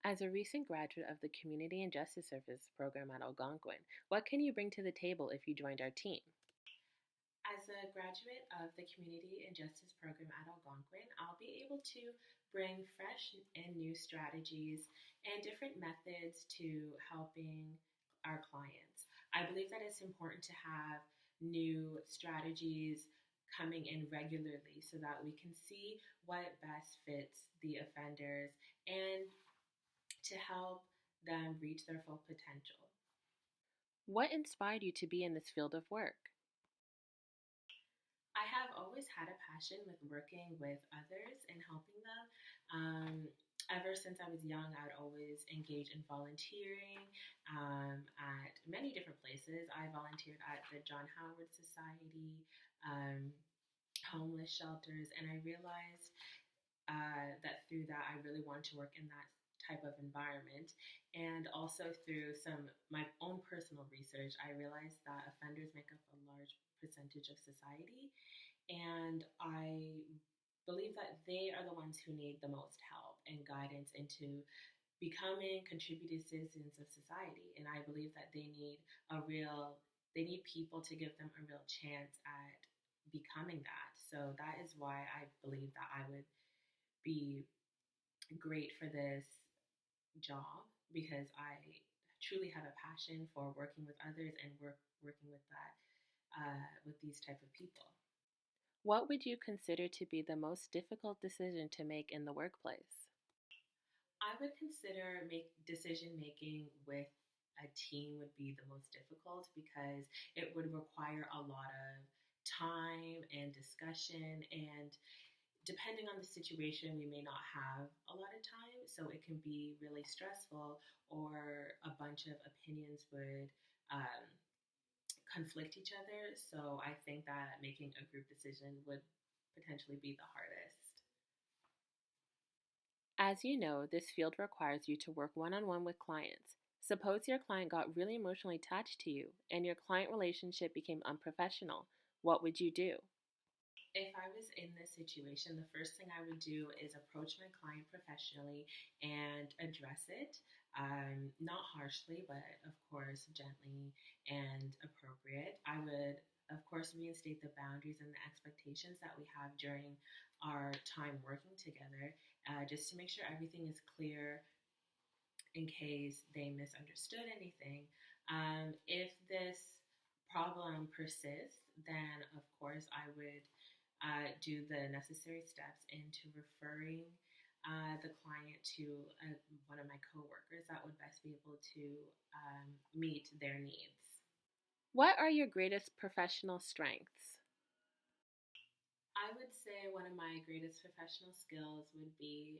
As a recent graduate of the Community and Justice Service program at Algonquin, what can you bring to the table if you joined our team? As a graduate of the Community and Justice program at Algonquin, I'll be able to bring fresh and new strategies and different methods to helping our clients. I believe that it's important to have new strategies coming in regularly so that we can see what best fits the offenders and to help them reach their full potential. What inspired you to be in this field of work? I have always had a passion with working with others and helping them. Ever since I was young, I would always engage in volunteering at many different places. I volunteered at the John Howard Society, um, homeless shelters, and I realized that through that, I really wanted to work in that type of environment. And also through some my own personal research, I realized that offenders make up a large percentage of society, and I believe that they are the ones who need the most help and guidance into becoming contributing citizens of society. And I believe that they need people to give them a real chance at becoming that. So that is why I believe that I would be great for this job, because I truly have a passion for working with others and working with that with these type of people. What would you consider to be the most difficult decision to make in the workplace? I would consider make decision making with a team would be the most difficult, because it would require a lot of time and discussion, and depending on the situation we may not have a lot of time, so it can be really stressful, or a bunch of opinions would um, conflict each other. So I think that making a group decision would potentially be the hardest. As you know, this field requires you to work one on one with clients. Suppose your client got really emotionally attached to you and your client relationship became unprofessional. What would you do? If I was in this situation, the first thing I would do is approach my client professionally and address it, not harshly, but of course gently and appropriate. I would, of course, reinstate the boundaries and the expectations that we have during our time working together, just to make sure everything is clear in case they misunderstood anything. If this problem persists, then of course I would do the necessary steps into referring the client to one of my coworkers that would best be able to meet their needs. What are your greatest professional strengths? I would say one of my greatest professional skills would be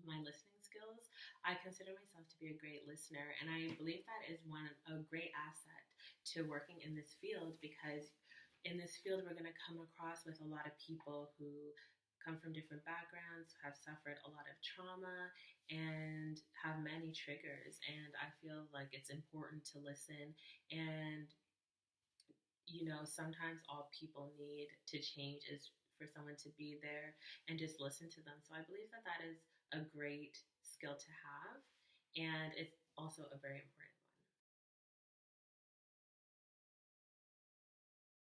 my listening skills. I consider myself to be a great listener, and I believe that is a great asset to working in this field, because in this field we're going to come across with a lot of people who come from different backgrounds, have suffered a lot of trauma, and have many triggers. And I feel like it's important to listen, and sometimes all people need to change is for someone to be there and just listen to them. So I believe that that is a great skill to have, and it's also a very important